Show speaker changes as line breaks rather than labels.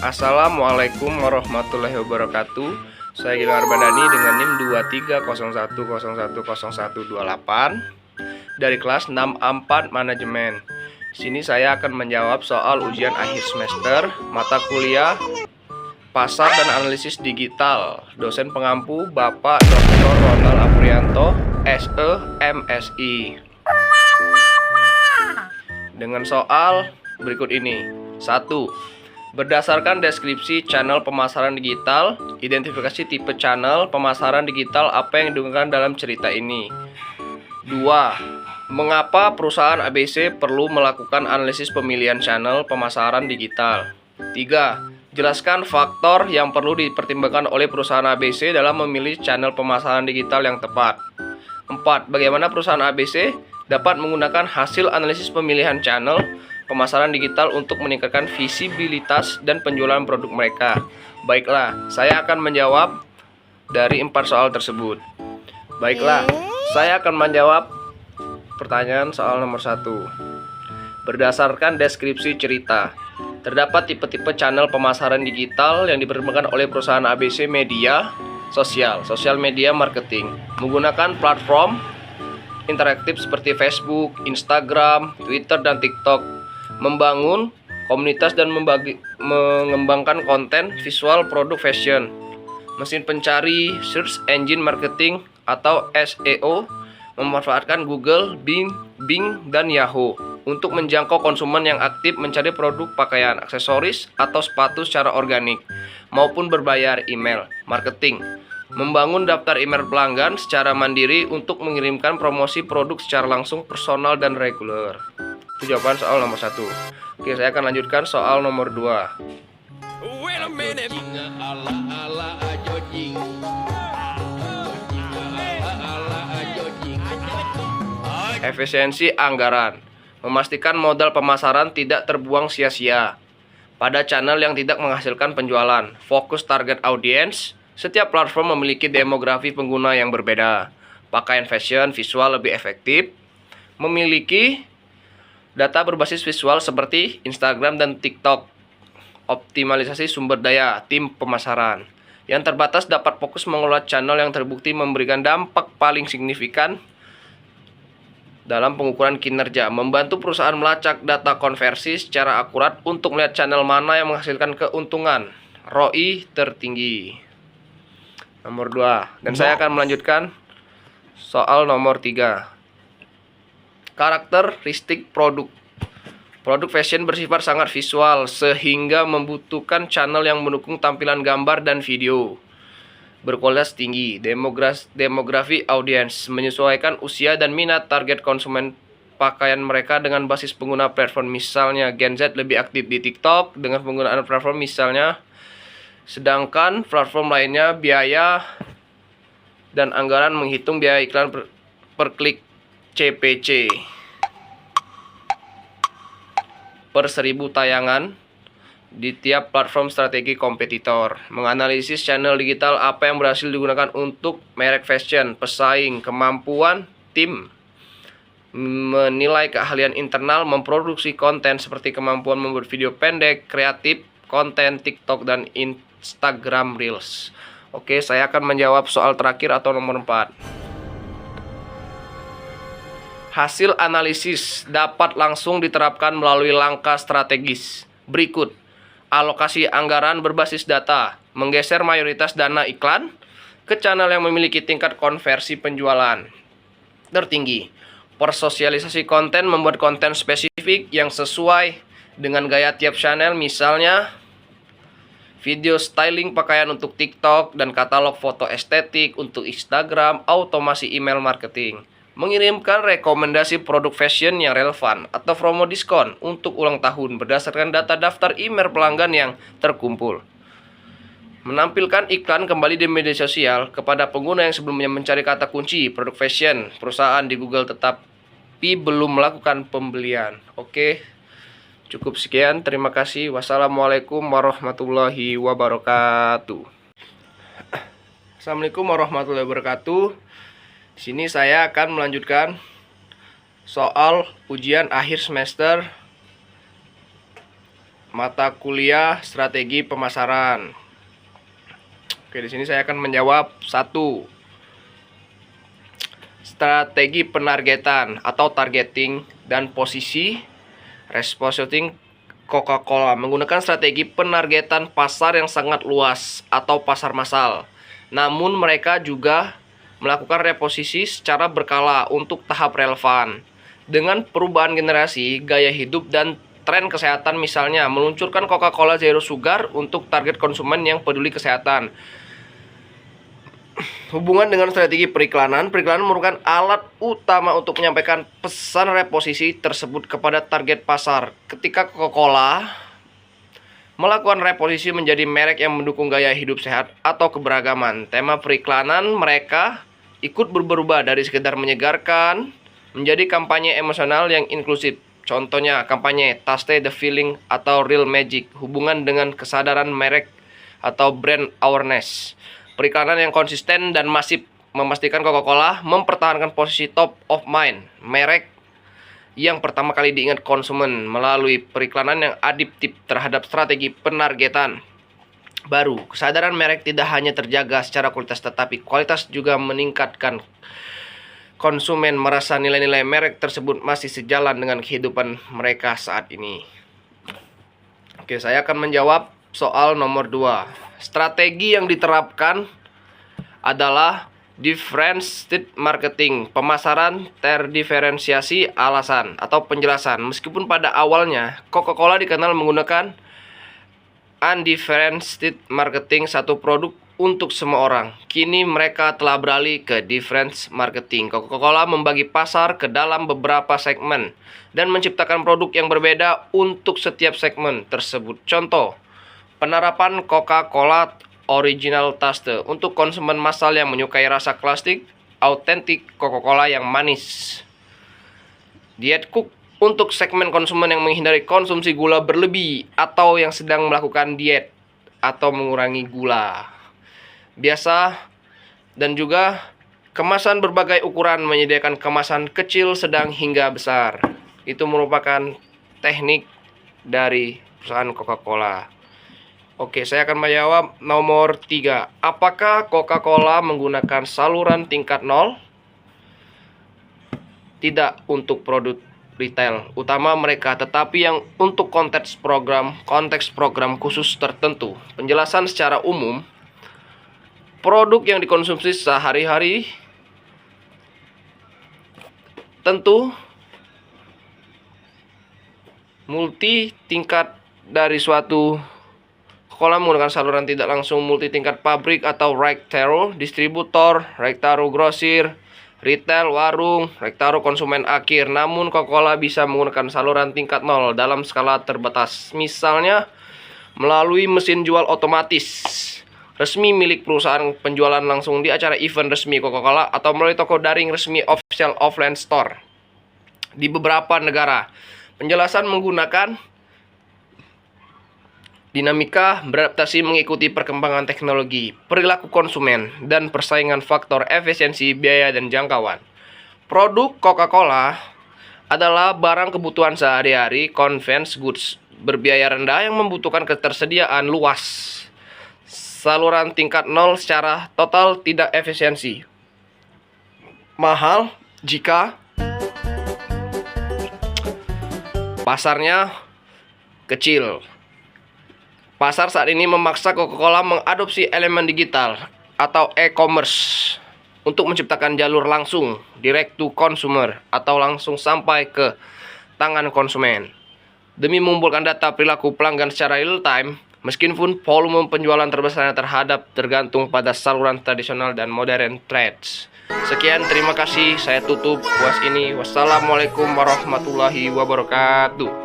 Assalamualaikum warahmatullahi wabarakatuh. Saya Gilang Arbadani dengan NIM 2301010128 dari kelas 6A4 Manajemen. Di sini saya akan menjawab soal ujian akhir semester mata kuliah Pasar dan Analisis Digital. Dosen pengampu Bapak Dr. Ronald Aprianto, SE, MSI. Dengan soal berikut ini. 1. Berdasarkan deskripsi channel pemasaran digital, identifikasi tipe channel pemasaran digital apa yang digunakan dalam cerita ini. 2. Mengapa perusahaan ABC perlu melakukan analisis pemilihan channel pemasaran digital? 3. Jelaskan faktor yang perlu dipertimbangkan oleh perusahaan ABC dalam memilih channel pemasaran digital yang tepat. 4. Bagaimana perusahaan ABC dapat menggunakan hasil analisis pemilihan channel pemasaran digital untuk meningkatkan visibilitas dan penjualan produk mereka. Baiklah, saya akan menjawab dari 4 soal tersebut. Baiklah, saya akan menjawab pertanyaan soal nomor 1. Berdasarkan deskripsi cerita, terdapat tipe-tipe channel pemasaran digital yang dipertimbangkan oleh perusahaan ABC Media Sosial media marketing, menggunakan platform interaktif seperti Facebook, Instagram, Twitter, dan TikTok, membangun komunitas dan mengembangkan konten visual produk fashion, mesin pencari search engine marketing atau SEO, memanfaatkan Google, Bing, dan Yahoo untuk menjangkau konsumen yang aktif mencari produk pakaian, aksesoris, atau sepatu secara organik maupun berbayar email marketing, membangun daftar email pelanggan secara mandiri untuk mengirimkan promosi produk secara langsung, personal, dan reguler. Itu jawaban soal nomor 1. Oke, saya akan lanjutkan soal nomor 2. Efisiensi anggaran. Memastikan modal pemasaran tidak terbuang sia-sia pada channel yang tidak menghasilkan penjualan. Fokus target audience. Setiap platform memiliki demografi pengguna yang berbeda. Pakaian fashion visual lebih efektif. Memiliki data berbasis visual seperti Instagram dan TikTok. Optimalisasi sumber daya tim pemasaran. Yang terbatas dapat fokus mengelola channel yang terbukti memberikan dampak paling signifikan dalam pengukuran kinerja. Membantu perusahaan melacak data konversi secara akurat untuk melihat channel mana yang menghasilkan keuntungan ROI tertinggi. Nomor 2. Dan saya akan melanjutkan soal nomor 3. Karakteristik produk. Produk fashion bersifat sangat visual sehingga membutuhkan channel yang mendukung tampilan gambar dan video berkualitas tinggi. Demografi audiens. Menyesuaikan usia dan minat target konsumen pakaian mereka dengan basis pengguna platform. Misalnya Gen Z lebih aktif di TikTok dengan penggunaan platform misalnya, sedangkan platform lainnya biaya dan anggaran menghitung biaya iklan per klik CPC per 1000 tayangan di tiap platform. Strategi kompetitor. Menganalisis channel digital apa yang berhasil digunakan untuk merek fashion, pesaing, kemampuan tim, menilai keahlian internal, memproduksi konten seperti kemampuan membuat video pendek, kreatif, konten TikTok, dan Instagram Reels. Oke, saya akan menjawab soal terakhir atau nomor 4. Hasil analisis dapat langsung diterapkan melalui langkah strategis berikut. Alokasi anggaran berbasis data, menggeser mayoritas dana iklan ke channel yang memiliki tingkat konversi penjualan tertinggi. Persosialisasi konten, membuat konten spesifik yang sesuai dengan gaya tiap channel, misalnya video styling pakaian untuk TikTok dan katalog foto estetik untuk Instagram. Automasi email marketing. Mengirimkan rekomendasi produk fashion yang relevan atau promo diskon untuk ulang tahun berdasarkan data daftar email pelanggan yang terkumpul. Menampilkan iklan kembali di media sosial kepada pengguna yang sebelumnya mencari kata kunci produk fashion perusahaan di Google tetapi belum melakukan pembelian. Oke, cukup sekian. Terima kasih. Wassalamualaikum warahmatullahi wabarakatuh. Assalamualaikum warahmatullahi wabarakatuh. Di sini saya akan melanjutkan soal ujian akhir semester mata kuliah strategi pemasaran. Oke, di sini saya akan menjawab 1. Strategi penargetan atau targeting dan posisi. Repositioning Coca-Cola menggunakan strategi penargetan pasar yang sangat luas atau pasar massal. Namun mereka juga melakukan reposisi secara berkala untuk tahap relevan. Dengan perubahan generasi, gaya hidup, dan tren kesehatan, misalnya meluncurkan Coca-Cola Zero Sugar untuk target konsumen yang peduli kesehatan. Hubungan dengan strategi periklanan. Periklanan merupakan alat utama untuk menyampaikan pesan reposisi tersebut kepada target pasar. Ketika Coca-Cola melakukan reposisi menjadi merek yang mendukung gaya hidup sehat atau keberagaman, tema periklanan mereka ikut berubah dari sekedar menyegarkan menjadi kampanye emosional yang inklusif. Contohnya kampanye Taste the Feeling atau Real Magic, hubungan dengan kesadaran merek atau brand awareness. Periklanan yang konsisten dan masif memastikan Coca-Cola mempertahankan posisi top of mind merek yang pertama kali diingat konsumen melalui periklanan yang adaptif terhadap strategi penargetan baru. Kesadaran merek tidak hanya terjaga secara kualitas, tetapi kualitas juga meningkatkan. Konsumen merasa nilai-nilai merek tersebut masih sejalan dengan kehidupan mereka saat ini. Oke, saya akan menjawab soal nomor 2. Strategi yang diterapkan adalah differentiated marketing, pemasaran terdiferensiasi, alasan atau penjelasan. Meskipun pada awalnya Coca-Cola dikenal menggunakan undifferentiated marketing, satu produk untuk semua orang, kini mereka telah beralih ke differentiated marketing. Coca-Cola membagi pasar ke dalam beberapa segmen dan menciptakan produk yang berbeda untuk setiap segmen tersebut. Contoh, penerapan Coca-Cola Original Taste untuk konsumen massal yang menyukai rasa klasik, autentik Coca-Cola yang manis. Diet Coke untuk segmen konsumen yang menghindari konsumsi gula berlebih atau yang sedang melakukan diet atau mengurangi gula. Biasa dan juga kemasan berbagai ukuran, menyediakan kemasan kecil, sedang hingga besar. Itu merupakan teknik dari perusahaan Coca-Cola. Oke, saya akan menjawab nomor 3. Apakah Coca-Cola menggunakan saluran tingkat 0? Tidak untuk produk retail utama mereka, tetapi yang untuk konteks program khusus tertentu. Penjelasan secara umum, produk yang dikonsumsi sehari-hari tentu multi tingkat dari suatu. Coca-Cola menggunakan saluran tidak langsung multi tingkat pabrik atau right-tail distributor, right-tail grosir, retail, warung, right-tail konsumen akhir. Namun Coca-Cola bisa menggunakan saluran tingkat 0 dalam skala terbatas. Misalnya melalui mesin jual otomatis resmi milik perusahaan, penjualan langsung di acara event resmi Coca-Cola, atau melalui toko daring resmi official offline store di beberapa negara. Penjelasan menggunakan dinamika beradaptasi mengikuti perkembangan teknologi, perilaku konsumen, dan persaingan faktor efisiensi, biaya, dan jangkauan. Produk Coca-Cola adalah barang kebutuhan sehari-hari, convenience goods, berbiaya rendah yang membutuhkan ketersediaan luas. Saluran tingkat 0 secara total tidak efisiensi, mahal jika pasarnya kecil. Pasar saat ini memaksa Coca-Cola mengadopsi elemen digital atau e-commerce untuk menciptakan jalur langsung direct to consumer atau langsung sampai ke tangan konsumen. Demi mengumpulkan data perilaku pelanggan secara real time, meskipun volume penjualan terbesarnya tergantung pada saluran tradisional dan modern trades. Sekian, terima kasih. Saya tutup puas ini. Wassalamualaikum warahmatullahi wabarakatuh.